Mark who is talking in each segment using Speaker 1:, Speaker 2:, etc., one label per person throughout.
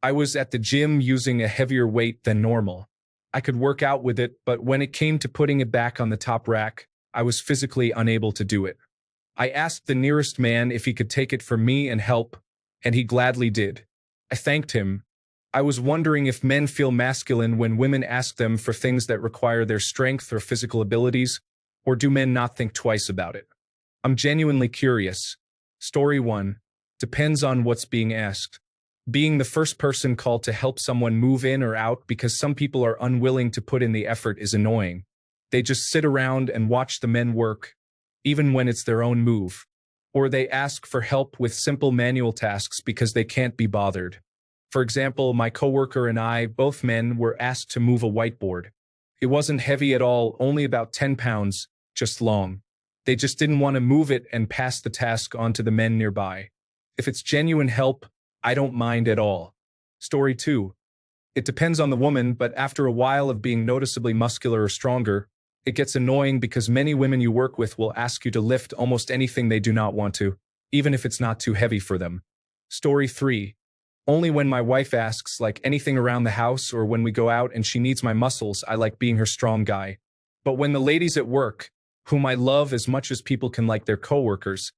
Speaker 1: I was at the gym using a heavier weight than normal. I could work out with it, but when it came to putting it back on the top rack, I was physically unable to do it. I asked the nearest man if he could take it for me and help, and he gladly did. I thanked him. I was wondering if men feel masculine when women ask them for things that require their strength or physical abilities, or do men not think twice about it? I'm genuinely curious. Story 1. Depends on what's being asked. Being the first person called to help someone move in or out because some people are unwilling to put in the effort is annoying. They just sit around and watch the men work, even when it's their own move. Or they ask for help with simple manual tasks because they can't be bothered. For example, my coworker and I, both men, were asked to move a whiteboard. It wasn't heavy at all, only about 10 pounds, just long. They just didn't want to move it and pass the task on to the men nearby. If it's genuine help, I don't mind at all. Story 2. It depends on the woman, but after a while of being noticeably muscular or stronger, it gets annoying because many women you work with will ask you to lift almost anything they do not want to, even if it's not too heavy for them. Story 3. Only when my wife asks, like anything around the house or when we go out and she needs my muscles, I like being her strong guy. But when the ladies at work, whom I love as much as people can like their coworkers,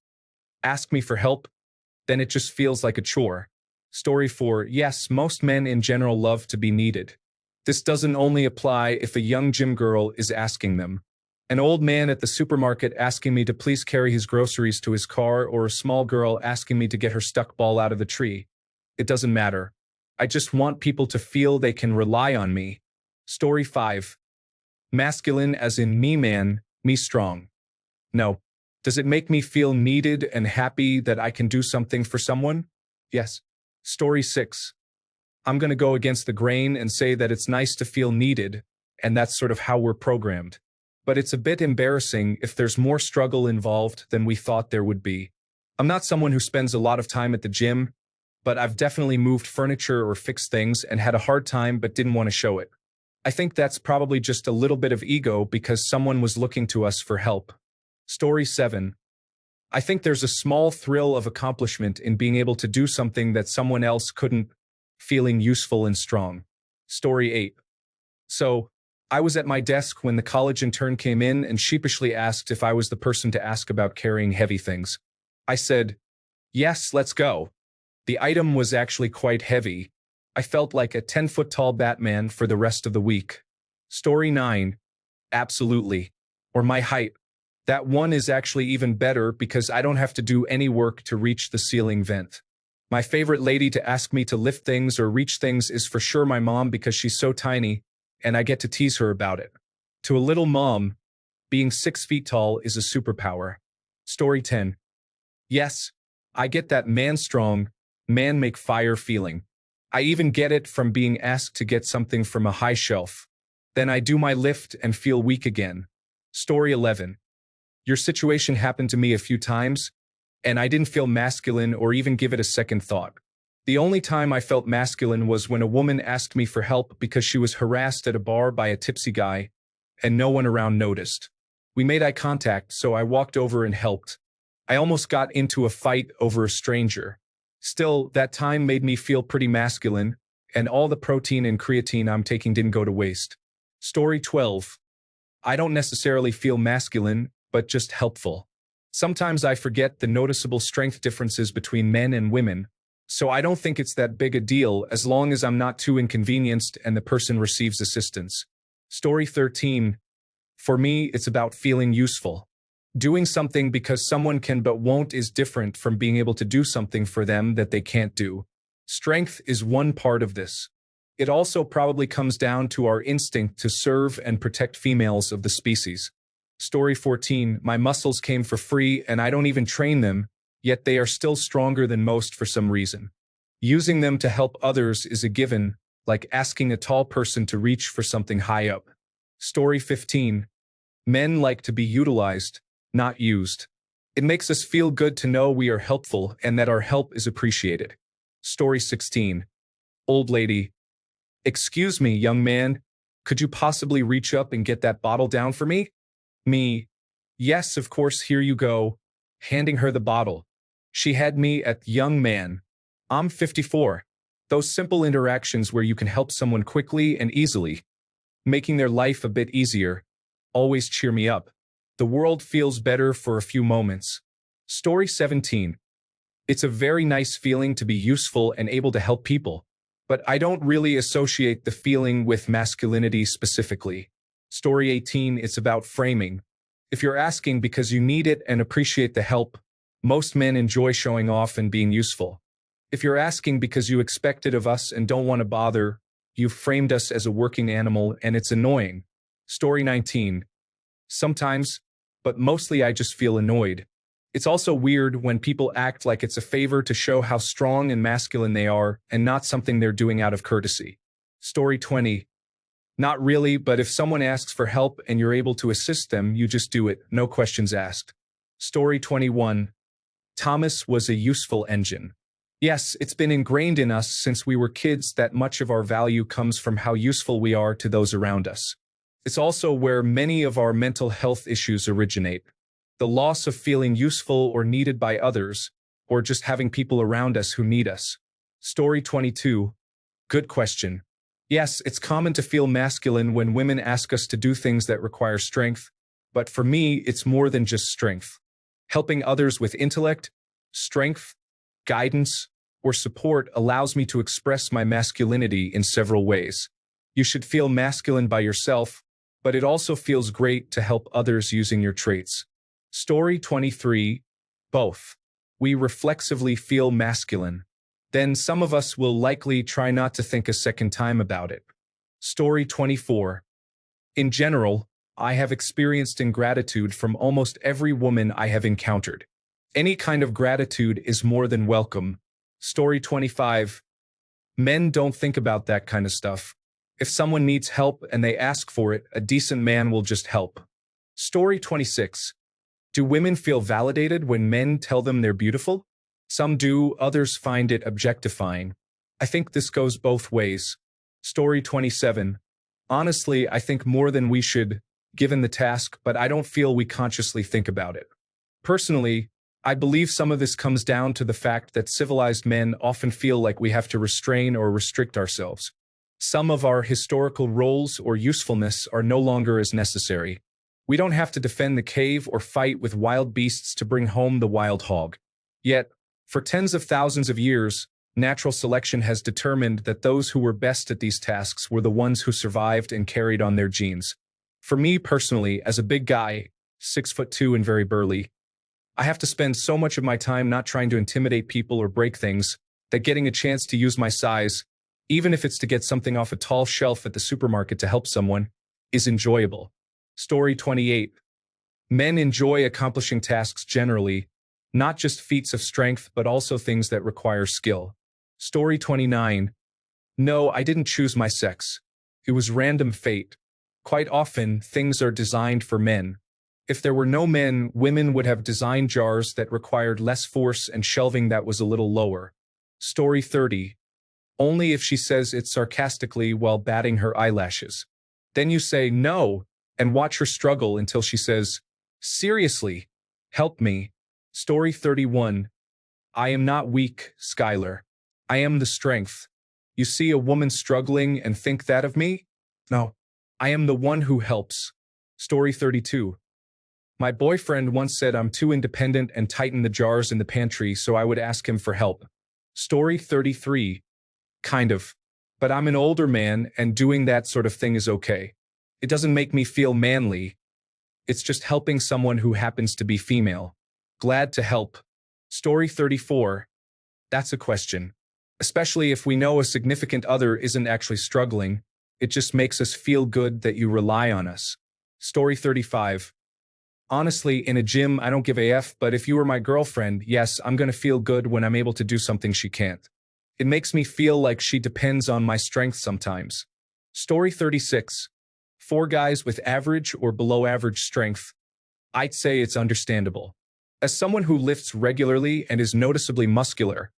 Speaker 1: ask me for help, then it just feels like a chore. Story 4. Yes, most men in general love to be needed. This doesn't only apply if a young gym girl is asking them. An old man at the supermarket asking me to please carry his groceries to his car, or a small girl asking me to get her stuck ball out of the tree. It doesn't matter. I just want people to feel they can rely on me. Story 5. Masculine as in me man, me strong. No. Does it make me feel needed and happy that I can do something for someone? Yes. Story 6. I'm going to go against the grain and say that it's nice to feel needed, and that's sort of how we're programmed. But it's a bit embarrassing if there's more struggle involved than we thought there would be. I'm not someone who spends a lot of time at the gym, but I've definitely moved furniture or fixed things and had a hard time but didn't want to show it. I think that's probably just a little bit of ego because someone was looking to us for help. Story 7. I think there's a small thrill of accomplishment in being able to do something that someone else couldn't, feeling useful and strong. Story 8. So, I was at my desk when the college intern came in and sheepishly asked if I was the person to ask about carrying heavy things. I said, "Yes, let's go." The item was actually quite heavy. I felt like a 10-foot-tall Batman for the rest of the week. Story 9. Absolutely. Or my height. That one is actually even better because I don't have to do any work to reach the ceiling vent. My favorite lady to ask me to lift things or reach things is for sure my mom because she's so tiny, and I get to tease her about it. To a little mom, being 6 feet tall is a superpower. Story 10. Yes, I get that man strong, man make fire feeling. I even get it from being asked to get something from a high shelf. Then I do my lift and feel weak again. Story 11. Your situation happened to me a few times, and I didn't feel masculine or even give it a second thought. The only time I felt masculine was when a woman asked me for help because she was harassed at a bar by a tipsy guy, and no one around noticed. We made eye contact, so I walked over and helped. I almost got into a fight over a stranger. Still, that time made me feel pretty masculine, and all the protein and creatine I'm taking didn't go to waste. Story 12. I don't necessarily feel masculine, but just helpful. Sometimes I forget the noticeable strength differences between men and women, so I don't think it's that big a deal as long as I'm not too inconvenienced and the person receives assistance. Story 13. For me, it's about feeling useful. Doing something because someone can but won't is different from being able to do something for them that they can't do. Strength is one part of this. It also probably comes down to our instinct to serve and protect females of the species. Story 14. My muscles came for free and I don't even train them, yet they are still stronger than most for some reason. Using them to help others is a given, like asking a tall person to reach for something high up. Story 15. Men like to be utilized, not used. It makes us feel good to know we are helpful and that our help is appreciated. Story 16. Old lady. Excuse me, young man. Could you possibly reach up and get that bottle down for me? Me. Yes, of course, here you go. Handing her the bottle. She had me at young man. I'm 54. Those simple interactions where you can help someone quickly and easily, making their life a bit easier, always cheer me up. The world feels better for a few moments. Story 17. It's a very nice feeling to be useful and able to help people, but I don't really associate the feeling with masculinity specifically. Story 18. It's about framing. If you're asking because you need it and appreciate the help, most men enjoy showing off and being useful. If you're asking because you expect it of us and don't want to bother, you've framed us as a working animal and it's annoying. Story 19. Sometimes, but mostly I just feel annoyed. It's also weird when people act like it's a favor to show how strong and masculine they are and not something they're doing out of courtesy. Story 20. Not really, but if someone asks for help and you're able to assist them, you just do it, no questions asked. Story 21. Thomas was a useful engine. Yes, it's been ingrained in us since we were kids that much of our value comes from how useful we are to those around us. It's also where many of our mental health issues originate. The loss of feeling useful or needed by others, or just having people around us who need us. Story 22. Good question. Yes, it's common to feel masculine when women ask us to do things that require strength, but for me, it's more than just strength. Helping others with intellect, strength, guidance, or support allows me to express my masculinity in several ways. You should feel masculine by yourself, but it also feels great to help others using your traits. Story 23. Both. We reflexively feel masculine. Then some of us will likely try not to think a second time about it. Story 24. In general, I have experienced ingratitude from almost every woman I have encountered. Any kind of gratitude is more than welcome. Story 25. Men don't think about that kind of stuff. If someone needs help and they ask for it, a decent man will just help. Story 26. Do women feel validated when men tell them they're beautiful? Some do, others find it objectifying. I think this goes both ways. Story 27. Honestly, I think more than we should, given the task, but I don't feel we consciously think about it. Personally, I believe some of this comes down to the fact that civilized men often feel like we have to restrain or restrict ourselves. Some of our historical roles or usefulness are no longer as necessary. We don't have to defend the cave or fight with wild beasts to bring home the wild hog. Yet, for tens of thousands of years, natural selection has determined that those who were best at these tasks were the ones who survived and carried on their genes. For me personally, as a big guy, 6'2" and very burly, I have to spend so much of my time not trying to intimidate people or break things, that getting a chance to use my size, even if it's to get something off a tall shelf at the supermarket to help someone, is enjoyable. Story 28. Men enjoy accomplishing tasks generally, not just feats of strength but also things that require skill. Story 29. No, I didn't choose my sex. It was random fate. Quite often, things are designed for men. If there were no men, women would have designed jars that required less force and shelving that was a little lower. Story 30. Only if she says it sarcastically while batting her eyelashes. Then you say no and watch her struggle until she says, seriously, help me. Story 31. I am not weak, Skylar. I am the strength. You see a woman struggling and think that of me? No, I am the one who helps. Story 32. My boyfriend once said I'm too independent and tighten the jars in the pantry, so I would ask him for help. Story 33. Kind of. But I'm an older man and doing that sort of thing is okay. It doesn't make me feel manly. It's just helping someone who happens to be female. Glad to help. Story 34. That's a question. Especially if we know a significant other isn't actually struggling, it just makes us feel good that you rely on us. Story 35. Honestly, in a gym, I don't give a F, but if you were my girlfriend, yes, I'm gonna feel good when I'm able to do something she can't. It makes me feel like she depends on my strength sometimes. Story 36. 4 guys with average or below average strength. I'd say it's understandable. As someone who lifts regularly and is noticeably muscular,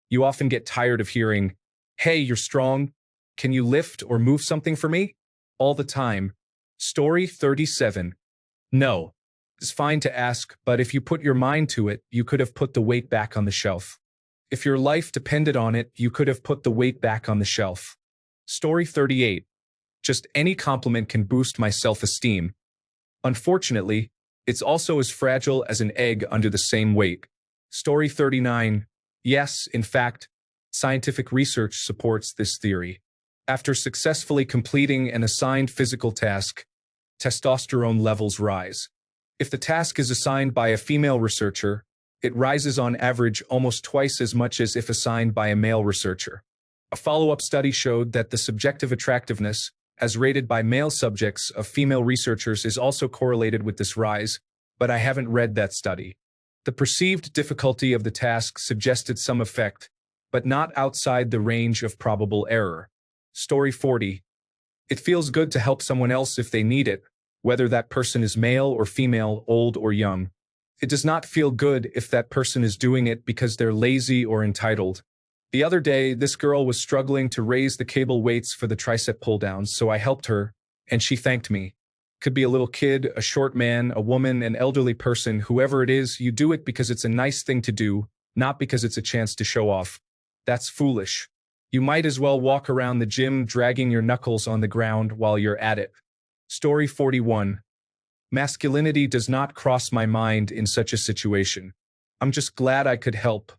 Speaker 1: you often get tired of hearing, hey, you're strong. Can you lift or move something for me? All the time. Story 37. No. It's fine to ask, but if you put your mind to it, you could have put the weight back on the shelf. If your life depended on it, you could have put the weight back on the shelf. Story 38. Just any compliment can boost my self-esteem. Unfortunately, it's also as fragile as an egg under the same weight. Story 39. Yes, in fact, scientific research supports this theory. After successfully completing an assigned physical task, testosterone levels rise. If the task is assigned by a female researcher, it rises on average almost twice as much as if assigned by a male researcher. A follow-up study showed that the subjective attractiveness, as rated by male subjects of female researchers, is also correlated with this rise, but I haven't read that study. The perceived difficulty of the task suggested some effect, but not outside the range of probable error. Story 40. It feels good to help someone else if they need it, whether that person is male or female, old or young. It does not feel good if that person is doing it because they're lazy or entitled. The other day, this girl was struggling to raise the cable weights for the tricep pull-downs, so I helped her, and she thanked me. Could be a little kid, a short man, a woman, an elderly person, whoever it is, you do it because it's a nice thing to do, not because it's a chance to show off. That's foolish. You might as well walk around the gym dragging your knuckles on the ground while you're at it. Story 41. Masculinity does not cross my mind in such a situation. I'm just glad I could help.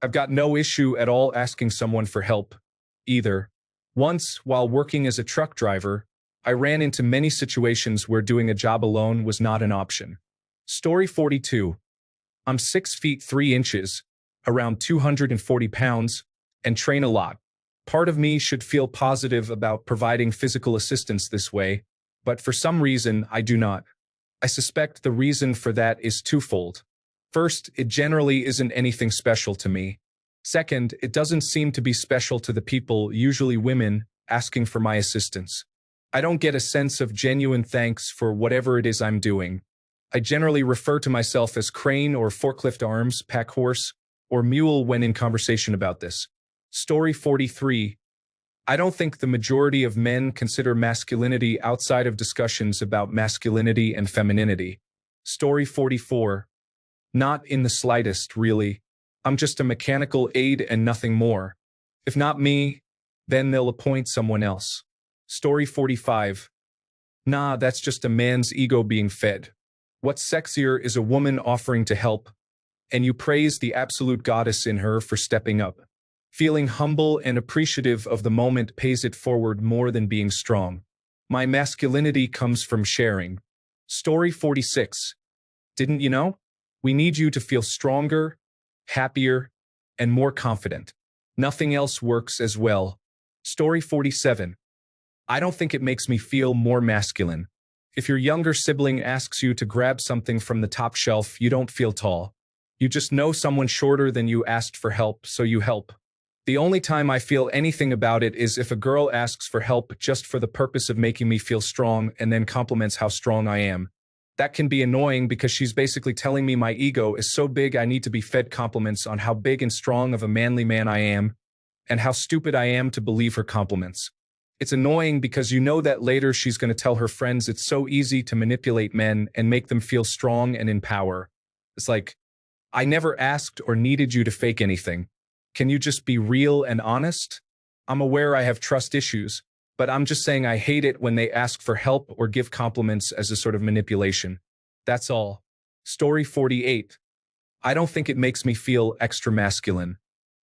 Speaker 1: I've got no issue at all asking someone for help, either. Once, while working as a truck driver, I ran into many situations where doing a job alone was not an option. Story 42. I'm 6 feet 3 inches, around 240 pounds, and train a lot. Part of me should feel positive about providing physical assistance this way, but for some reason I do not. I suspect the reason for that is twofold. First, it generally isn't anything special to me. Second, it doesn't seem to be special to the people, usually women, asking for my assistance. I don't get a sense of genuine thanks for whatever it is I'm doing. I generally refer to myself as crane or forklift arms, pack horse, or mule when in conversation about this. Story 43. I don't think the majority of men consider masculinity outside of discussions about masculinity and femininity. Story 44. Not in the slightest, really. I'm just a mechanical aid and nothing more. If not me, then they'll appoint someone else. Story 45. Nah, that's just a man's ego being fed. What's sexier is a woman offering to help, and you praise the absolute goddess in her for stepping up. Feeling humble and appreciative of the moment pays it forward more than being strong. My masculinity comes from sharing. Story 46. Didn't you know? We need you to feel stronger, happier, and more confident. Nothing else works as well. Story 47. I don't think it makes me feel more masculine. If your younger sibling asks you to grab something from the top shelf, you don't feel tall. You just know someone shorter than you asked for help, so you help. The only time I feel anything about it is if a girl asks for help just for the purpose of making me feel strong and then compliments how strong I am. That can be annoying because she's basically telling me my ego is so big I need to be fed compliments on how big and strong of a manly man I am, and how stupid I am to believe her compliments. It's annoying because you know that later she's going to tell her friends it's so easy to manipulate men and make them feel strong and in power. It's like, I never asked or needed you to fake anything. Can you just be real and honest? I'm aware I have trust issues, but I'm just saying I hate it when they ask for help or give compliments as a sort of manipulation. That's all. Story 48. I don't think it makes me feel extra masculine.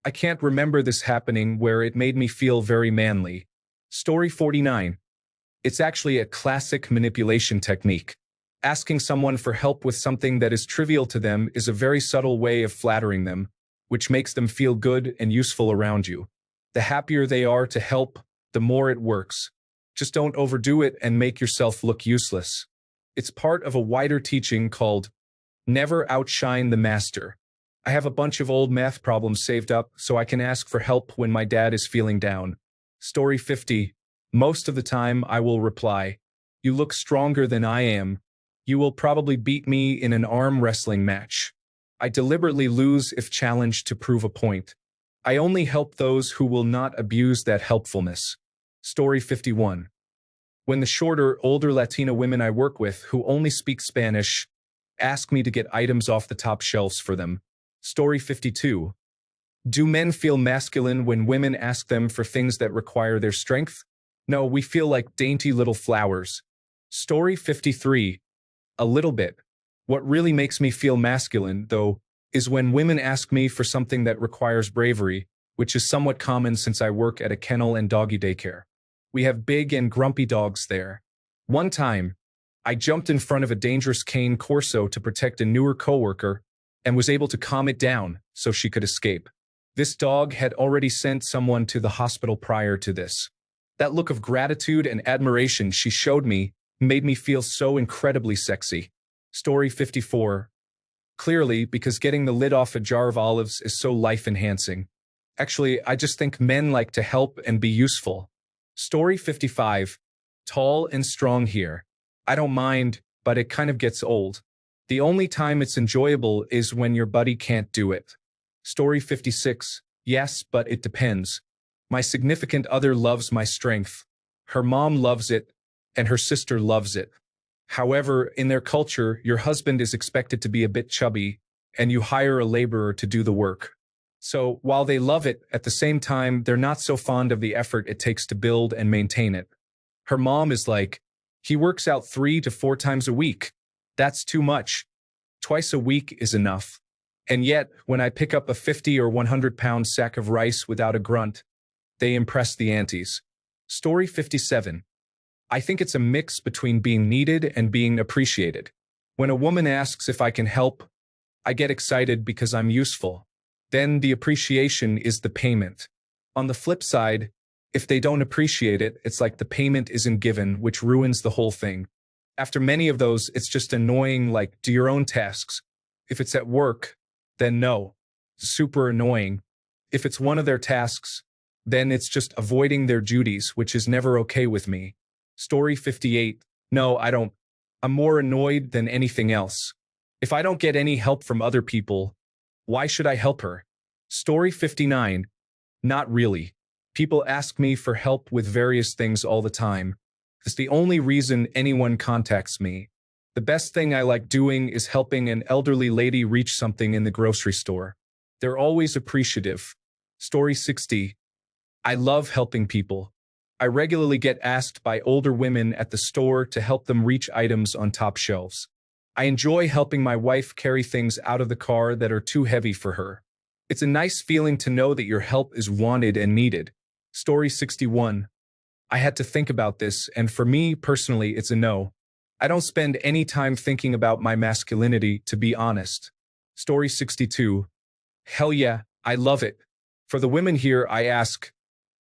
Speaker 1: I can't remember this happening where it made me feel very manly. Story 49. It's actually a classic manipulation technique. Asking someone for help with something that is trivial to them is a very subtle way of flattering them, which makes them feel good and useful around you. The happier they are to help, the more it works. Just don't overdo it and make yourself look useless. It's part of a wider teaching called Never Outshine the Master. I have a bunch of old math problems saved up so I can ask for help when my dad is feeling down. Story 50. Most of the time I will reply, "You look stronger than I am. You will probably beat me in an arm wrestling match." I deliberately lose if challenged to prove a point. I only help those who will not abuse that helpfulness. Story 51. When the shorter, older Latina women I work with who only speak Spanish ask me to get items off the top shelves for them. Story 52. Do men feel masculine when women ask them for things that require their strength? No, we feel like dainty little flowers. Story 53. A little bit. What really makes me feel masculine, though, is when women ask me for something that requires bravery, which is somewhat common since I work at a kennel and doggy daycare. We have big and grumpy dogs there. One time, I jumped in front of a dangerous cane corso to protect a newer coworker and was able to calm it down so she could escape. This dog had already sent someone to the hospital prior to this. That look of gratitude and admiration she showed me made me feel so incredibly sexy. Story 54. Clearly, because getting the lid off a jar of olives is so life-enhancing. Actually, I just think men like to help and be useful. Story 55. Tall and strong here. I don't mind, but it kind of gets old. The only time it's enjoyable is when your buddy can't do it. Story 56. Yes, but it depends. My significant other loves my strength. Her mom loves it, and her sister loves it. However, in their culture, your husband is expected to be a bit chubby, and you hire a laborer to do the work. So, while they love it, at the same time, they're not so fond of the effort it takes to build and maintain it. Her mom is like, he works out 3 to 4 times a week. That's too much. Twice a week is enough. And yet, when I pick up a 50 or 100-pound sack of rice without a grunt, they impress the aunties. Story 57. I think it's a mix between being needed and being appreciated. When a woman asks if I can help, I get excited because I'm useful. Then the appreciation is the payment. On the flip side, if they don't appreciate it, it's like the payment isn't given, which ruins the whole thing. After many of those, it's just annoying, like, do your own tasks. If it's at work, then no. Super annoying. If it's one of their tasks, then it's just avoiding their duties, which is never okay with me. Story 58. No, I don't. I'm more annoyed than anything else. If I don't get any help from other people, why should I help her? Story 59. Not really. People ask me for help with various things all the time. It's the only reason anyone contacts me. The best thing I like doing is helping an elderly lady reach something in the grocery store. They're always appreciative. Story 60. I love helping people. I regularly get asked by older women at the store to help them reach items on top shelves. I enjoy helping my wife carry things out of the car that are too heavy for her. It's a nice feeling to know that your help is wanted and needed. Story 61. I had to think about this, and for me personally, it's a no. I don't spend any time thinking about my masculinity, to be honest. Story 62. Hell yeah, I love it. For the women here, I ask,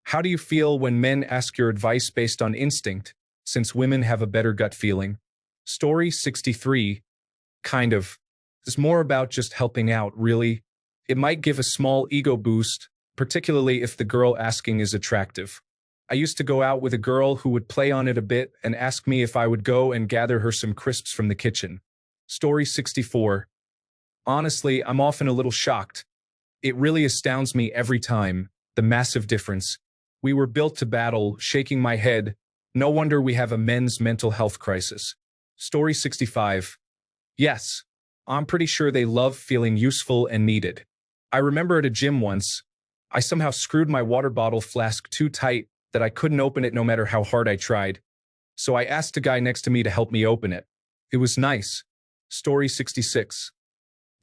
Speaker 1: how do you feel when men ask your advice based on instinct, since women have a better gut feeling? Story 63. Kind of. It's more about just helping out, really. It might give a small ego boost, particularly if the girl asking is attractive. I used to go out with a girl who would play on it a bit and ask me if I would go and gather her some crisps from the kitchen. Story 64. Honestly, I'm often a little shocked. It really astounds me every time, the massive difference. We were built to battle, shaking my head. No wonder we have a men's mental health crisis. Story 65. Yes, I'm pretty sure they love feeling useful and needed. I remember at a gym once, I somehow screwed my water bottle flask too tight that I couldn't open it no matter how hard I tried. So I asked a guy next to me to help me open it. It was nice. Story 66.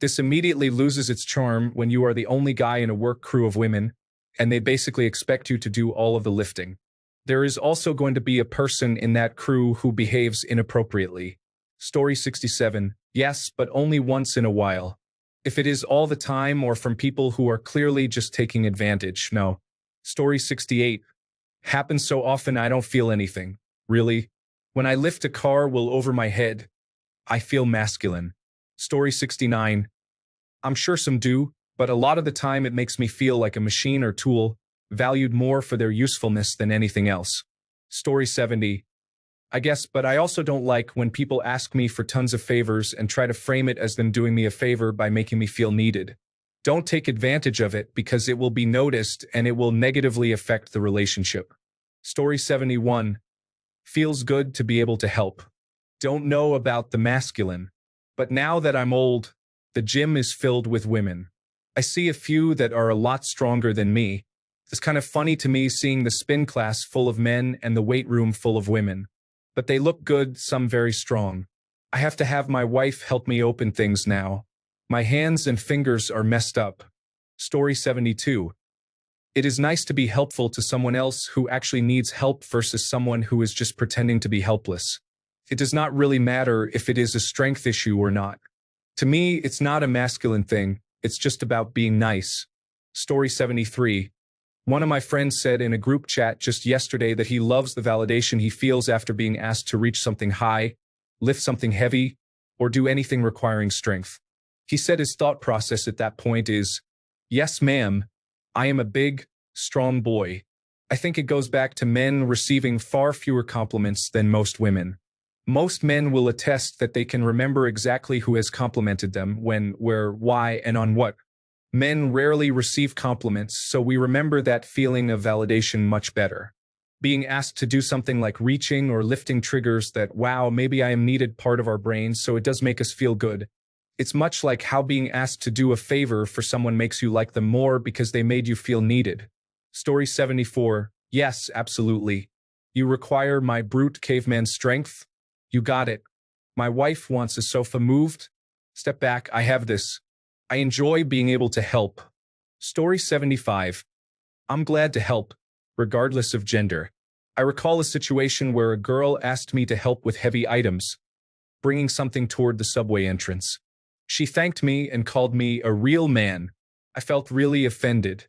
Speaker 1: This immediately loses its charm when you are the only guy in a work crew of women, and they basically expect you to do all of the lifting. There is also going to be a person in that crew who behaves inappropriately. Story 67. Yes, but only once in a while. If it is all the time or from people who are clearly just taking advantage, no. Story 68. Happens so often I don't feel anything. Really? When I lift a car well over my head, I feel masculine. Story 69. I'm sure some do, but a lot of the time it makes me feel like a machine or tool, valued more for their usefulness than anything else. Story 70. I guess, but I also don't like when people ask me for tons of favors and try to frame it as them doing me a favor by making me feel needed. Don't take advantage of it because it will be noticed and it will negatively affect the relationship. Story 71. Feels good to be able to help. Don't know about the masculine, but now that I'm old, the gym is filled with women. I see a few that are a lot stronger than me. It's kind of funny to me seeing the spin class full of men and the weight room full of women. But they look good, some very strong. I have to have my wife help me open things now. My hands and fingers are messed up. Story 72. It is nice to be helpful to someone else who actually needs help versus someone who is just pretending to be helpless. It does not really matter if it is a strength issue or not. To me, it's not a masculine thing, it's just about being nice. Story 73. One of my friends said in a group chat just yesterday that he loves the validation he feels after being asked to reach something high, lift something heavy, or do anything requiring strength. He said his thought process at that point is, "Yes, ma'am, I am a big, strong boy." I think it goes back to men receiving far fewer compliments than most women. Most men will attest that they can remember exactly who has complimented them, when, where, why, and on what. Men rarely receive compliments, so we remember that feeling of validation much better. Being asked to do something like reaching or lifting triggers that, wow, maybe I am needed part of our brains, so it does make us feel good. It's much like how being asked to do a favor for someone makes you like them more because they made you feel needed. Story 74. Yes, absolutely. You require my brute caveman strength? You got it. My wife wants a sofa moved? Step back, I have this. I enjoy being able to help. Story 75. I'm glad to help, regardless of gender. I recall a situation where a girl asked me to help with heavy items, bringing something toward the subway entrance. She thanked me and called me a real man. I felt really offended.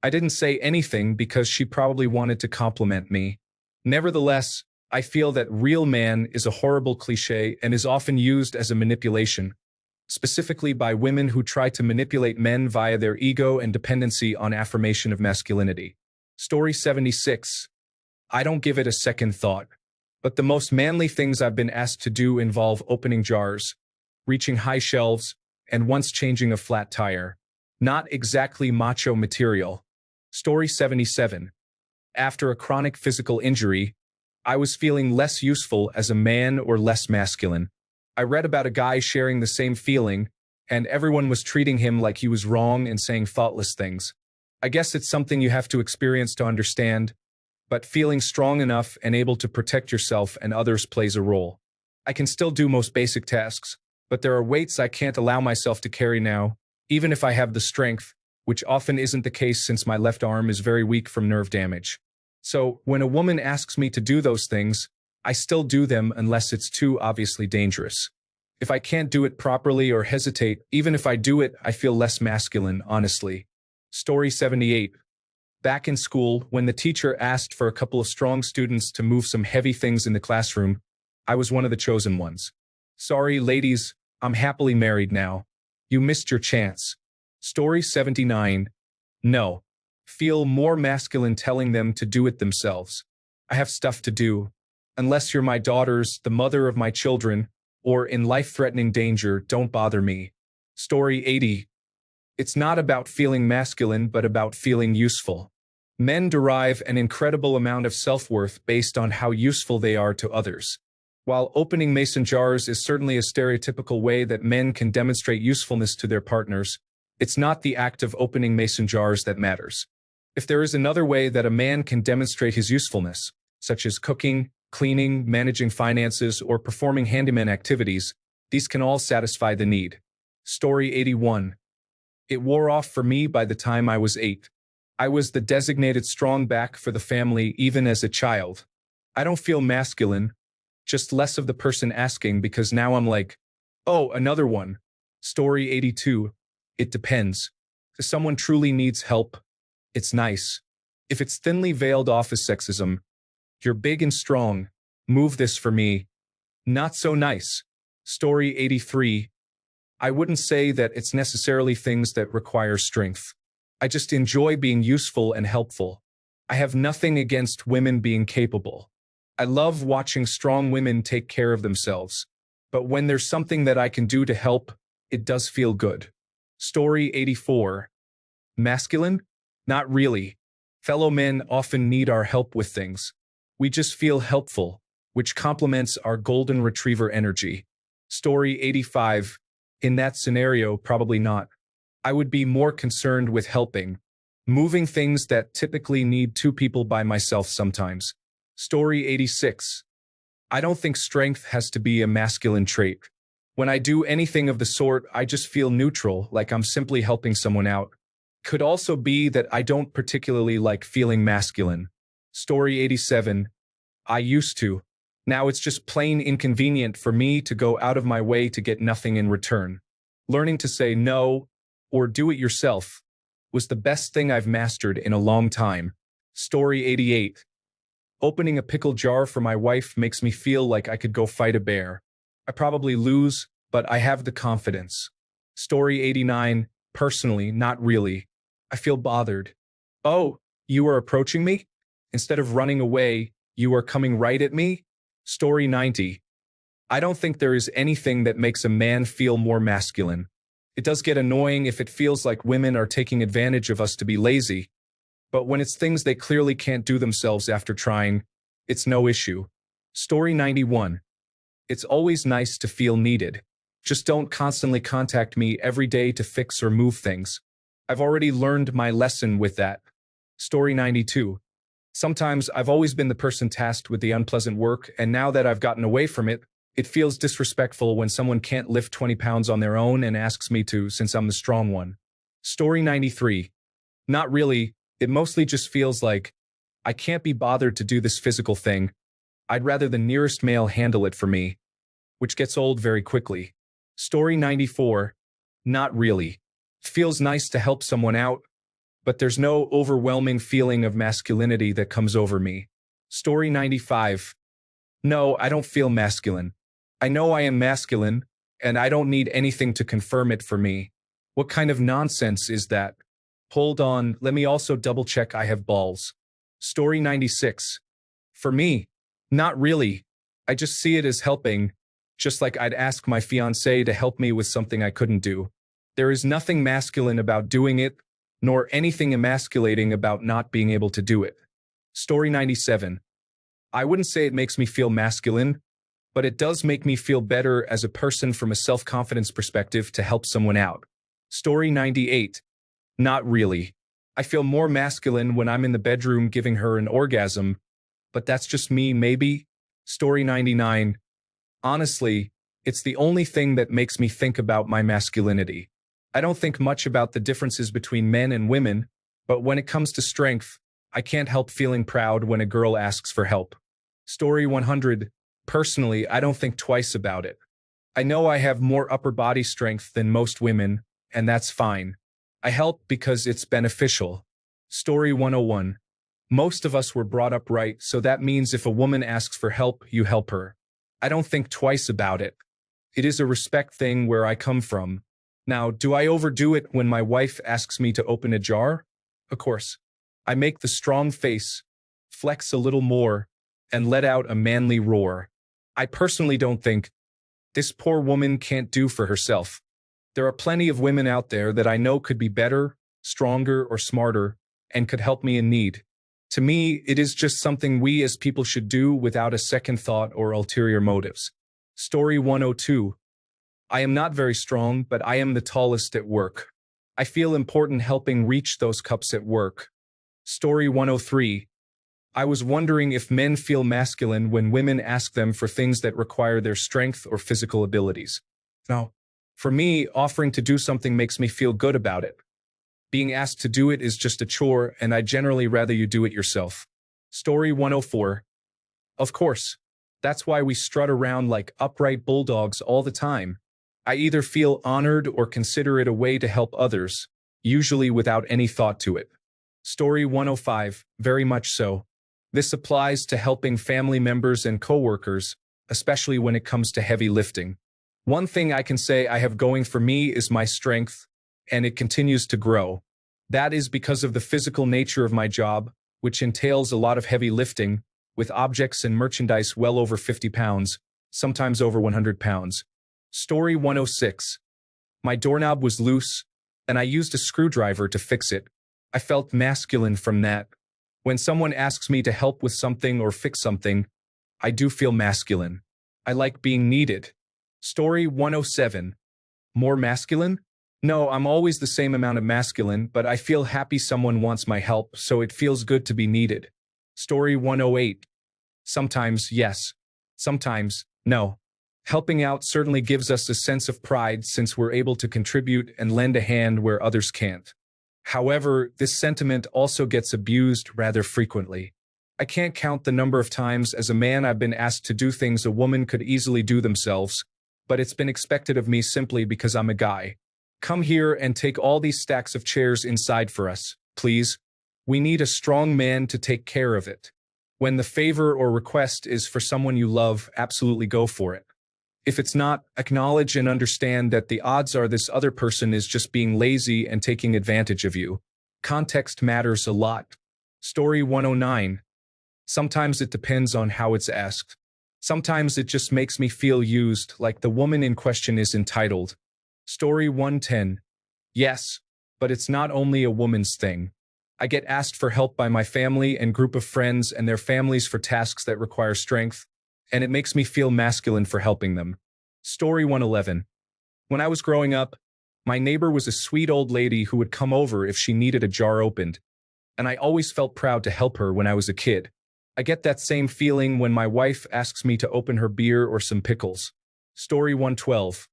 Speaker 1: I didn't say anything because she probably wanted to compliment me. Nevertheless, I feel that real man is a horrible cliché and is often used as a manipulation, specifically by women who try to manipulate men via their ego and dependency on affirmation of masculinity. Story 76. I don't give it a second thought. But the most manly things I've been asked to do involve opening jars, reaching high shelves, and once changing a flat tire. Not exactly macho material. Story 77. After a chronic physical injury, I was feeling less useful as a man or less masculine. I read about a guy sharing the same feeling, and everyone was treating him like he was wrong and saying thoughtless things. I guess it's something you have to experience to understand, but feeling strong enough and able to protect yourself and others plays a role. I can still do most basic tasks, but there are weights I can't allow myself to carry now, even if I have the strength, which often isn't the case since my left arm is very weak from nerve damage. So, when a woman asks me to do those things, I still do them unless it's too obviously dangerous. If I can't do it properly or hesitate, even if I do it, I feel less masculine, honestly. Story 78. Back in school, when the teacher asked for a couple of strong students to move some heavy things in the classroom, I was one of the chosen ones. Sorry, ladies, I'm happily married now. You missed your chance. Story 79. No. Feel more masculine telling them to do it themselves. I have stuff to do. Unless you're my daughters, the mother of my children, or in life-threatening danger, don't bother me. Story 80. It's not about feeling masculine, but about feeling useful. Men derive an incredible amount of self-worth based on how useful they are to others. While opening mason jars is certainly a stereotypical way that men can demonstrate usefulness to their partners, it's not the act of opening mason jars that matters. If there is another way that a man can demonstrate his usefulness, such as cooking, cleaning, managing finances, or performing handyman activities, these can all satisfy the need. Story 81. It wore off for me by the time I was 8. I was the designated strong back for the family even as a child. I don't feel masculine, just less of the person asking because now I'm like, oh, another one. Story 82. It depends. If someone truly needs help, it's nice. If it's thinly veiled office sexism, you're big and strong, move this for me. Not so nice. Story 83. I wouldn't say that it's necessarily things that require strength. I just enjoy being useful and helpful. I have nothing against women being capable. I love watching strong women take care of themselves. But when there's something that I can do to help, it does feel good. Story 84. Masculine? Not really. Fellow men often need our help with things. We just feel helpful, which complements our golden retriever energy. Story 85. In that scenario, probably not. I would be more concerned with helping, moving things that typically need two people by myself sometimes. Story 86. I don't think strength has to be a masculine trait. When I do anything of the sort, I just feel neutral, like I'm simply helping someone out. Could also be that I don't particularly like feeling masculine. Story 87. I used to. Now it's just plain inconvenient for me to go out of my way to get nothing in return. Learning to say no, or do it yourself, was the best thing I've mastered in a long time. Story 88. Opening a pickle jar for my wife makes me feel like I could go fight a bear. I probably lose, but I have the confidence. Story 89. Personally, not really. I feel bothered. Oh, you are approaching me? Instead of running away, you are coming right at me? Story 90. I don't think there is anything that makes a man feel more masculine. It does get annoying if it feels like women are taking advantage of us to be lazy, but when it's things they clearly can't do themselves after trying, it's no issue. Story 91. It's always nice to feel needed. Just don't constantly contact me every day to fix or move things. I've already learned my lesson with that. Story 92. Sometimes I've always been the person tasked with the unpleasant work, and now that I've gotten away from it, it feels disrespectful when someone can't lift 20 pounds on their own and asks me to, since I'm the strong one. Story 93. Not really, it mostly just feels like I can't be bothered to do this physical thing. I'd rather the nearest male handle it for me, which gets old very quickly. Story 94. Not really. Feels nice to help someone out, but there's no overwhelming feeling of masculinity that comes over me. Story 95. No, I don't feel masculine. I know I am masculine, and I don't need anything to confirm it for me. What kind of nonsense is that? Hold on, let me also double-check I have balls. Story 96. For me, not really. I just see it as helping, just like I'd ask my fiancé to help me with something I couldn't do. There is nothing masculine about doing it, nor anything emasculating about not being able to do it. Story 97. I wouldn't say it makes me feel masculine, but it does make me feel better as a person from a self-confidence perspective to help someone out. Story 98. Not really. I feel more masculine when I'm in the bedroom giving her an orgasm, but that's just me, maybe. Story 99. Honestly, it's the only thing that makes me think about my masculinity. I don't think much about the differences between men and women, but when it comes to strength, I can't help feeling proud when a girl asks for help. Story 100. Personally, I don't think twice about it. I know I have more upper body strength than most women, and that's fine. I help because it's beneficial. Story 101. Most of us were brought up right, so that means if a woman asks for help, you help her. I don't think twice about it. It is a respect thing where I come from. Now, do I overdo it when my wife asks me to open a jar? Of course. I make the strong face, flex a little more, and let out a manly roar. I personally don't think this poor woman can't do for herself. There are plenty of women out there that I know could be better, stronger, or smarter, and could help me in need. To me, it is just something we as people should do without a second thought or ulterior motives. Story 102. I am not very strong, but I am the tallest at work. I feel important helping reach those cups at work. Story 103. I was wondering if men feel masculine when women ask them for things that require their strength or physical abilities. No. For me, offering to do something makes me feel good about it. Being asked to do it is just a chore, and I'd generally rather you do it yourself. Story 104. Of course. That's why we strut around like upright bulldogs all the time. I either feel honored or consider it a way to help others, usually without any thought to it. Story 105. Very much so. This applies to helping family members and coworkers, especially when it comes to heavy lifting. One thing I can say I have going for me is my strength, and it continues to grow. That is because of the physical nature of my job, which entails a lot of heavy lifting, with objects and merchandise well over 50 pounds, sometimes over 100 pounds. Story 106. My doorknob was loose, and I used a screwdriver to fix it. I felt masculine from that. When someone asks me to help with something or fix something, I do feel masculine. I like being needed. Story 107. More masculine? No, I'm always the same amount of masculine, but I feel happy someone wants my help, so it feels good to be needed. Story 108. Sometimes, yes. Sometimes, no. Helping out certainly gives us a sense of pride since we're able to contribute and lend a hand where others can't. However, this sentiment also gets abused rather frequently. I can't count the number of times as a man I've been asked to do things a woman could easily do themselves, but it's been expected of me simply because I'm a guy. Come here and take all these stacks of chairs inside for us, please. We need a strong man to take care of it. When the favor or request is for someone you love, absolutely go for it. If it's not, acknowledge and understand that the odds are this other person is just being lazy and taking advantage of you. Context matters a lot. Story 109. Sometimes it depends on how it's asked. Sometimes it just makes me feel used, like the woman in question is entitled. Story 110. Yes, but it's not only a woman's thing. I get asked for help by my family and group of friends and their families for tasks that require strength, and it makes me feel masculine for helping them. Story 111. When I was growing up, my neighbor was a sweet old lady who would come over if she needed a jar opened, and I always felt proud to help her when I was a kid. I get that same feeling when my wife asks me to open her beer or some pickles. Story 112.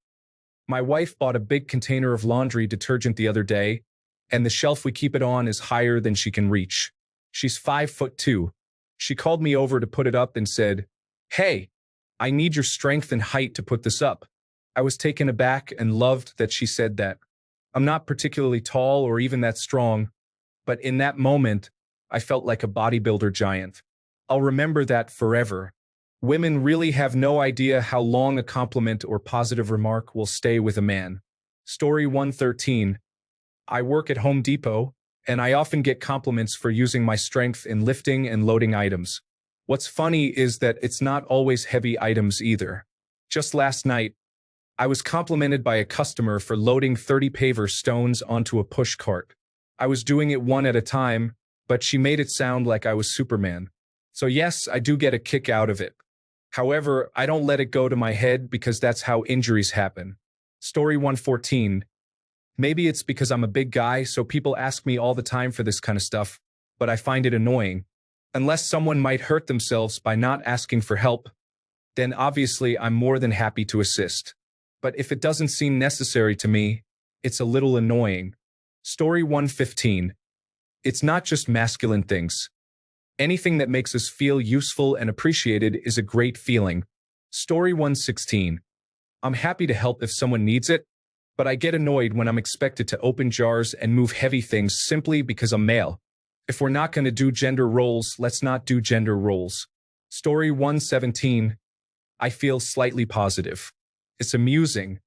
Speaker 1: My wife bought a big container of laundry detergent the other day, and the shelf we keep it on is higher than she can reach. She's 5'2". She called me over to put it up and said, "Hey, I need your strength and height to put this up." I was taken aback and loved that she said that. I'm not particularly tall or even that strong, but in that moment, I felt like a bodybuilder giant. I'll remember that forever. Women really have no idea how long a compliment or positive remark will stay with a man. Story 113. I work at Home Depot, and I often get compliments for using my strength in lifting and loading items. What's funny is that it's not always heavy items either. Just last night, I was complimented by a customer for loading 30 paver stones onto a push cart. I was doing it one at a time, but she made it sound like I was Superman. So yes, I do get a kick out of it. However, I don't let it go to my head because that's how injuries happen. Story 114. Maybe it's because I'm a big guy, so people ask me all the time for this kind of stuff, but I find it annoying. Unless someone might hurt themselves by not asking for help, then obviously I'm more than happy to assist. But if it doesn't seem necessary to me, it's a little annoying. Story 115. It's not just masculine things. Anything that makes us feel useful and appreciated is a great feeling. Story 116. I'm happy to help if someone needs it, but I get annoyed when I'm expected to open jars and move heavy things simply because I'm male. If we're not going to do gender roles, let's not do gender roles. Story 117. I feel slightly positive. It's amusing.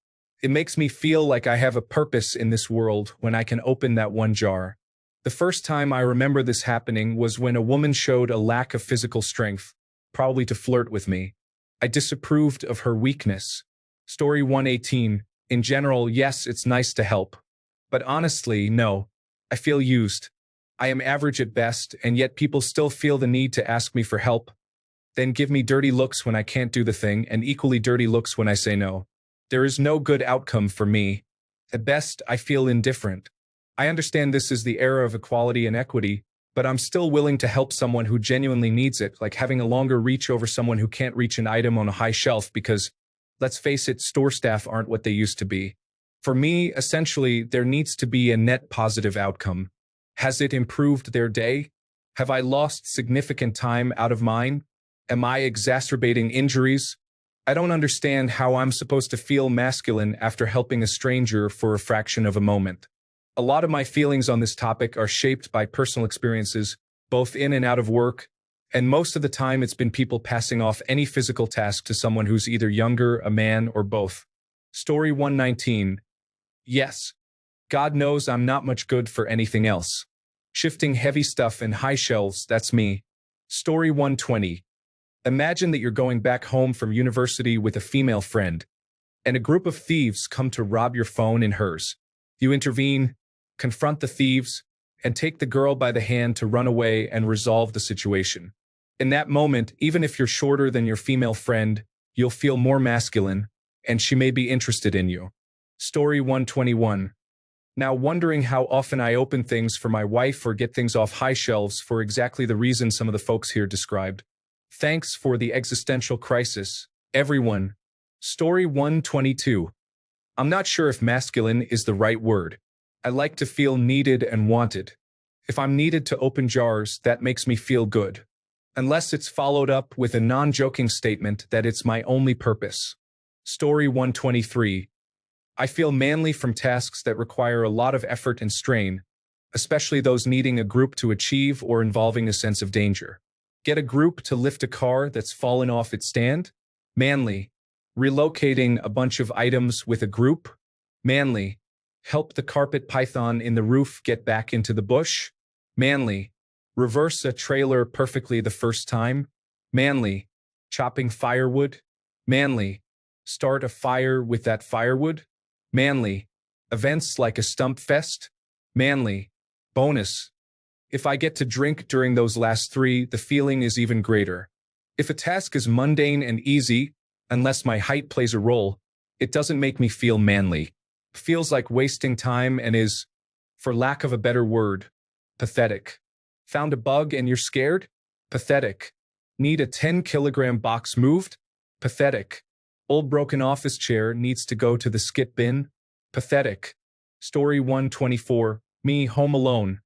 Speaker 1: It makes me feel like I have a purpose in this world when I can open that one jar. The first time I remember this happening was when a woman showed a lack of physical strength, probably to flirt with me. I disapproved of her weakness. Story 118. In general, yes, it's nice to help. But honestly, no. I feel used. I am average at best, and yet people still feel the need to ask me for help. Then give me dirty looks when I can't do the thing, and equally dirty looks when I say no. There is no good outcome for me. At best, I feel indifferent. I understand this is the era of equality and equity, but I'm still willing to help someone who genuinely needs it, like having a longer reach over someone who can't reach an item on a high shelf because, let's face it, store staff aren't what they used to be. For me, essentially, there needs to be a net positive outcome. Has it improved their day? Have I lost significant time out of mine? Am I exacerbating injuries? I don't understand how I'm supposed to feel masculine after helping a stranger for a fraction of a moment. A lot of my feelings on this topic are shaped by personal experiences, both in and out of work, and most of the time it's been people passing off any physical task to someone who's either younger, a man, or both. Story 119. Yes. God knows I'm not much good for anything else. Shifting heavy stuff in high shelves, that's me. Story 120. Imagine that you're going back home from university with a female friend, and a group of thieves come to rob your phone and hers. You intervene, confront the thieves, and take the girl by the hand to run away and resolve the situation. In that moment, even if you're shorter than your female friend, you'll feel more masculine, and she may be interested in you. Story 121. Now wondering how often I open things for my wife or get things off high shelves for exactly the reason some of the folks here described. Thanks for the existential crisis, everyone. Story 122. I'm not sure if masculine is the right word. I like to feel needed and wanted. If I'm needed to open jars, that makes me feel good. Unless it's followed up with a non-joking statement that it's my only purpose. Story 123. I feel manly from tasks that require a lot of effort and strain, especially those needing a group to achieve or involving a sense of danger. Get a group to lift a car that's fallen off its stand? Manly. Relocating a bunch of items with a group? Manly. Help the carpet python in the roof get back into the bush? Manly. Reverse a trailer perfectly the first time? Manly. Chopping firewood? Manly. Start a fire with that firewood? Manly. Events like a stump fest? Manly. Bonus. If I get to drink during those last three, the feeling is even greater. If a task is mundane and easy, unless my height plays a role, it doesn't make me feel manly. Feels like wasting time and is, for lack of a better word, pathetic. Found a bug and you're scared? Pathetic. Need a 10-kilogram box moved? Pathetic. Old broken office chair needs to go to the skip bin? Pathetic. Story 124. Me home alone.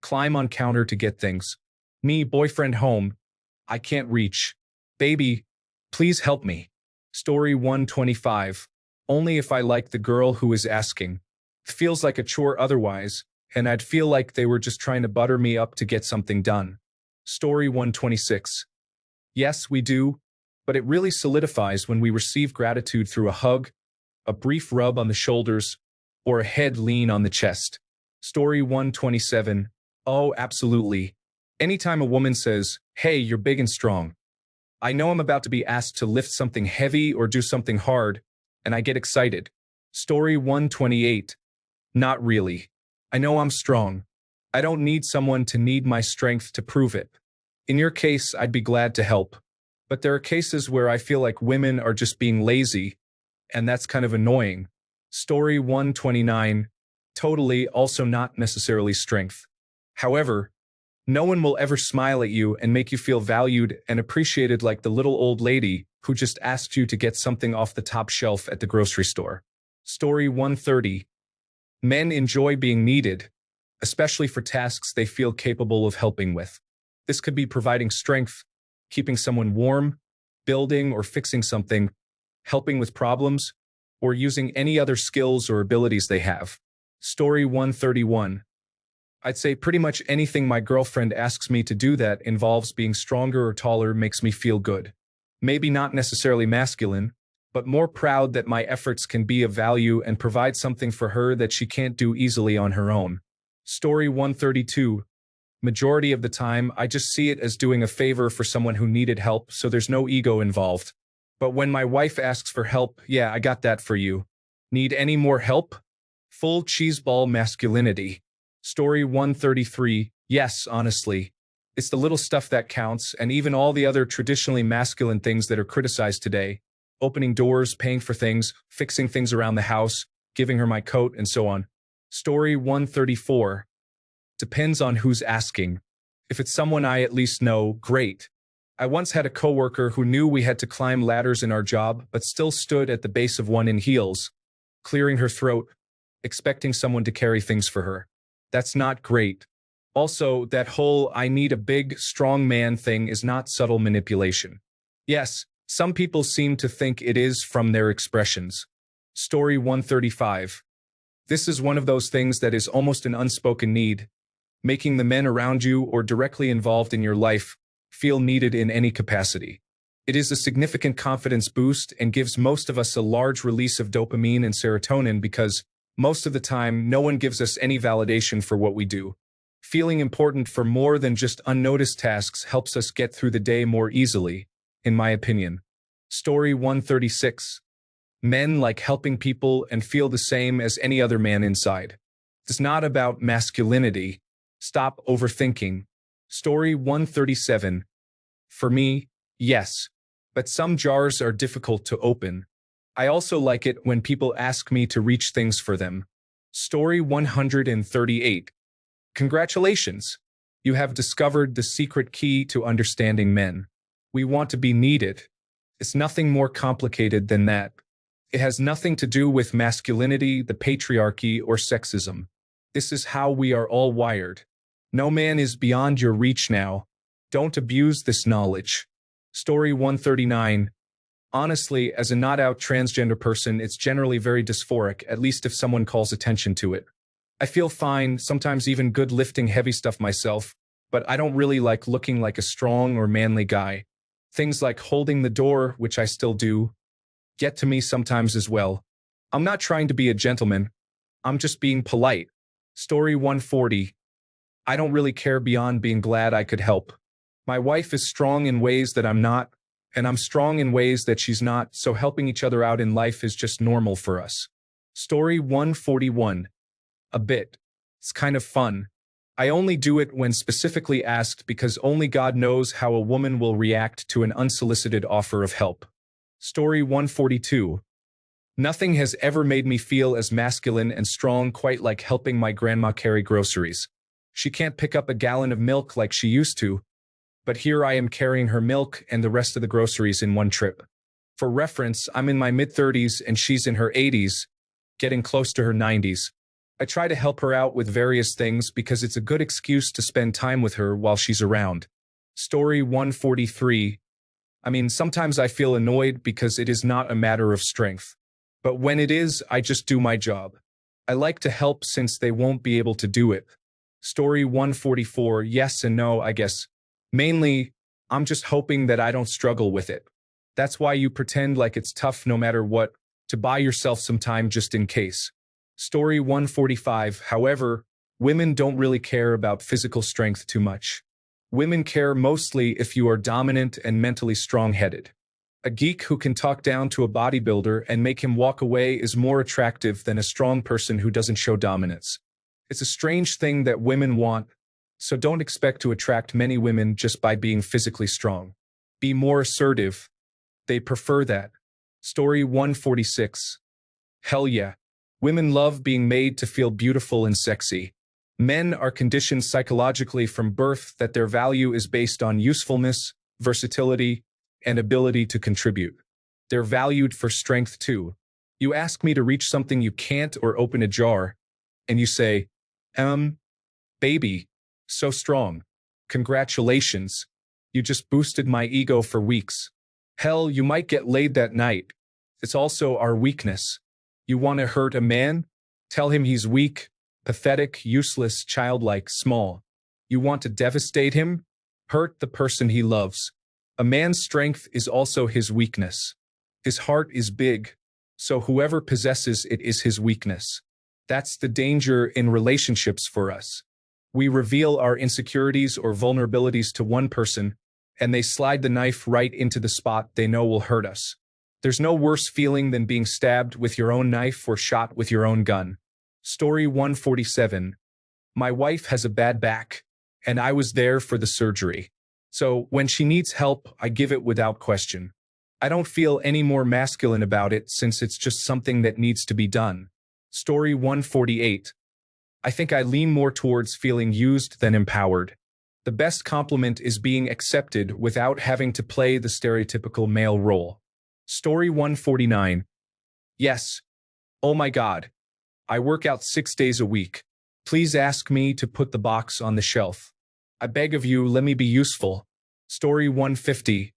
Speaker 1: Climb on counter to get things. Me boyfriend home. I can't reach. Baby, please help me. Story 125. Only if I like the girl who is asking. Feels like a chore otherwise, and I'd feel like they were just trying to butter me up to get something done. Story 126. Yes, we do, but it really solidifies when we receive gratitude through a hug, a brief rub on the shoulders, or a head lean on the chest. Story 127. Oh, absolutely. Anytime a woman says, "Hey, you're big and strong," I know I'm about to be asked to lift something heavy or do something hard, and I get excited. Story 128. Not really. I know I'm strong. I don't need someone to need my strength to prove it. In your case, I'd be glad to help. But there are cases where I feel like women are just being lazy, and that's kind of annoying. Story 129. Totally, also not necessarily strength. However, no one will ever smile at you and make you feel valued and appreciated like the little old lady who just asked you to get something off the top shelf at the grocery store. Story 130. Men enjoy being needed, especially for tasks they feel capable of helping with. This could be providing strength, keeping someone warm, building or fixing something, helping with problems, or using any other skills or abilities they have. Story 131. I'd say pretty much anything my girlfriend asks me to do that involves being stronger or taller makes me feel good. Maybe not necessarily masculine, but more proud that my efforts can be of value and provide something for her that she can't do easily on her own. Story 132. Majority of the time, I just see it as doing a favor for someone who needed help, so there's no ego involved. But when my wife asks for help, yeah, I got that for you. Need any more help? Full cheeseball masculinity. Story 133. Yes, honestly. It's the little stuff that counts, and even all the other traditionally masculine things that are criticized today. Opening doors, paying for things, fixing things around the house, giving her my coat, and so on. Story 134. Depends on who's asking. If it's someone I at least know, great. I once had a coworker who knew we had to climb ladders in our job, but still stood at the base of one in heels, clearing her throat, expecting someone to carry things for her. That's not great. Also, that whole "I need a big, strong man" thing is not subtle manipulation. Yes, some people seem to think it is from their expressions. Story 135. This is one of those things that is almost an unspoken need, making the men around you or directly involved in your life feel needed in any capacity. It is a significant confidence boost and gives most of us a large release of dopamine and serotonin because, most of the time, no one gives us any validation for what we do. Feeling important for more than just unnoticed tasks helps us get through the day more easily, in my opinion. Story 136. Men like helping people and feel the same as any other man inside. It's not about masculinity. Stop overthinking. Story 137. For me, yes, but some jars are difficult to open. I also like it when people ask me to reach things for them. Story 138. Congratulations! You have discovered the secret key to understanding men. We want to be needed. It's nothing more complicated than that. It has nothing to do with masculinity, the patriarchy, or sexism. This is how we are all wired. No man is beyond your reach now. Don't abuse this knowledge. Story 139. Honestly, as a not-out transgender person, it's generally very dysphoric, at least if someone calls attention to it. I feel fine, sometimes even good lifting heavy stuff myself, but I don't really like looking like a strong or manly guy. Things like holding the door, which I still do, get to me sometimes as well. I'm not trying to be a gentleman. I'm just being polite. Story 140. I don't really care beyond being glad I could help. My wife is strong in ways that I'm not, and I'm strong in ways that she's not, so helping each other out in life is just normal for us. Story 141. A bit. It's kind of fun. I only do it when specifically asked because only God knows how a woman will react to an unsolicited offer of help. Story 142. Nothing has ever made me feel as masculine and strong quite like helping my grandma carry groceries. She can't pick up a gallon of milk like she used to, but here I am carrying her milk and the rest of the groceries in one trip. For reference, I'm in my mid-30s and she's in her 80s, getting close to her 90s. I try to help her out with various things because it's a good excuse to spend time with her while she's around. Story 143. Sometimes I feel annoyed because it is not a matter of strength. But when it is, I just do my job. I like to help since they won't be able to do it. Story 144. Yes and no, I guess. Mainly, I'm just hoping that I don't struggle with it. That's why you pretend like it's tough no matter what, to buy yourself some time just in case. Story 145. However, women don't really care about physical strength too much. Women care mostly if you are dominant and mentally strong-headed. A geek who can talk down to a bodybuilder and make him walk away is more attractive than a strong person who doesn't show dominance. It's a strange thing that women want, so don't expect to attract many women just by being physically strong. Be more assertive. They prefer that. Story 146. Hell yeah. Women love being made to feel beautiful and sexy. Men are conditioned psychologically from birth that their value is based on usefulness, versatility, and ability to contribute. They're valued for strength too. You ask me to reach something you can't or open a jar, and you say, baby, so strong. Congratulations. You just boosted my ego for weeks. Hell, you might get laid that night. It's also our weakness. You want to hurt a man? Tell him he's weak, pathetic, useless, childlike, small. You want to devastate him? Hurt the person he loves. A man's strength is also his weakness. His heart is big, so whoever possesses it is his weakness. That's the danger in relationships for us. We reveal our insecurities or vulnerabilities to one person, and they slide the knife right into the spot they know will hurt us. There's no worse feeling than being stabbed with your own knife or shot with your own gun. Story 147. My wife has a bad back, and I was there for the surgery. So when she needs help, I give it without question. I don't feel any more masculine about it since it's just something that needs to be done. Story 148. I think I lean more towards feeling used than empowered. The best compliment is being accepted without having to play the stereotypical male role. Story 149. Yes. Oh my God. I work out 6 days a week. Please ask me to put the box on the shelf. I beg of you, let me be useful. Story 150.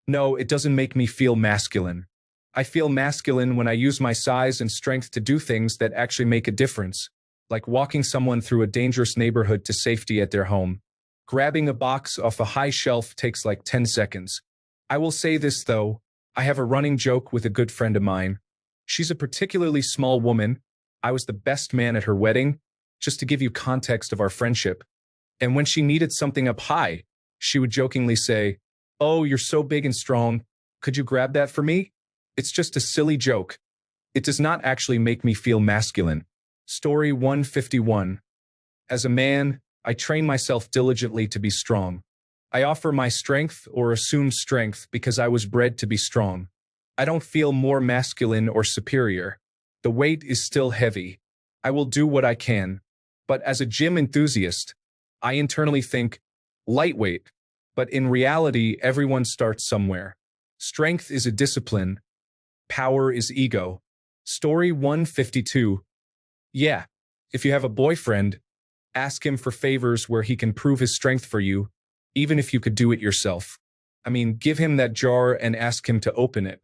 Speaker 1: No, it doesn't make me feel masculine. I feel masculine when I use my size and strength to do things that actually make a difference, like walking someone through a dangerous neighborhood to safety at their home. Grabbing a box off a high shelf takes like 10 seconds. I will say this though, I have a running joke with a good friend of mine. She's a particularly small woman. I was the best man at her wedding, just to give you context of our friendship. And when she needed something up high, she would jokingly say, "Oh, you're so big and strong. Could you grab that for me?" It's just a silly joke. It does not actually make me feel masculine. Story 151. As a man, I train myself diligently to be strong. I offer my strength or assume strength because I was bred to be strong. I don't feel more masculine or superior. The weight is still heavy. I will do what I can. But as a gym enthusiast, I internally think lightweight. But in reality, everyone starts somewhere. Strength is a discipline. Power is ego. Story 152. Yeah, if you have a boyfriend, ask him for favors where he can prove his strength for you, even if you could do it yourself. I mean, give him that jar and ask him to open it.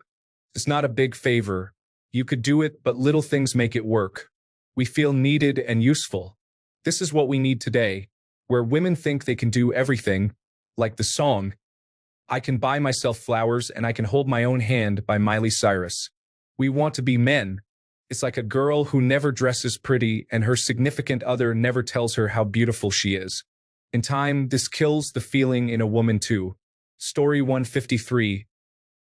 Speaker 1: It's not a big favor. You could do it, but little things make it work. We feel needed and useful. This is what we need today, where women think they can do everything, like the song, I Can Buy Myself Flowers and I Can Hold My Own Hand by Miley Cyrus. We want to be men. It's like a girl who never dresses pretty and her significant other never tells her how beautiful she is. In time, this kills the feeling in a woman too. Story 153.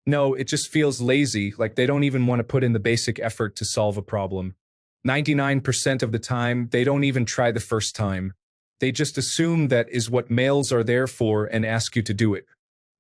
Speaker 1: No, it just feels lazy, like they don't even want to put in the basic effort to solve a problem. 99% of the time, they don't even try the first time. They just assume that is what males are there for and ask you to do it.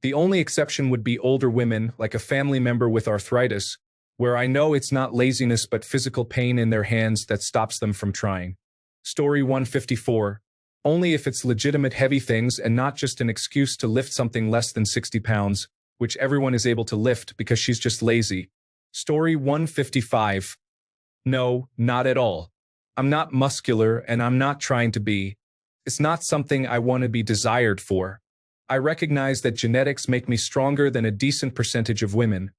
Speaker 1: The only exception would be older women, like a family member with arthritis, where I know it's not laziness but physical pain in their hands that stops them from trying. Story 154. Only if it's legitimate heavy things and not just an excuse to lift something less than 60 pounds, which everyone is able to lift because she's just lazy. Story 155. No, not at all. I'm not muscular and I'm not trying to be. It's not something I want to be desired for. I recognize that genetics make me stronger than a decent percentage of women.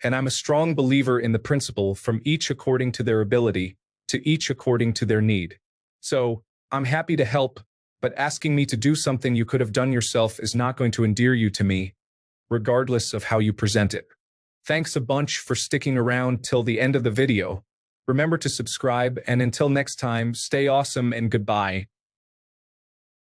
Speaker 1: And I'm a strong believer in the principle from each according to their ability, to each according to their need. So, I'm happy to help, but asking me to do something you could have done yourself is not going to endear you to me, regardless of how you present it. Thanks a bunch for sticking around till the end of the video. Remember to subscribe, and until next time, stay awesome and goodbye.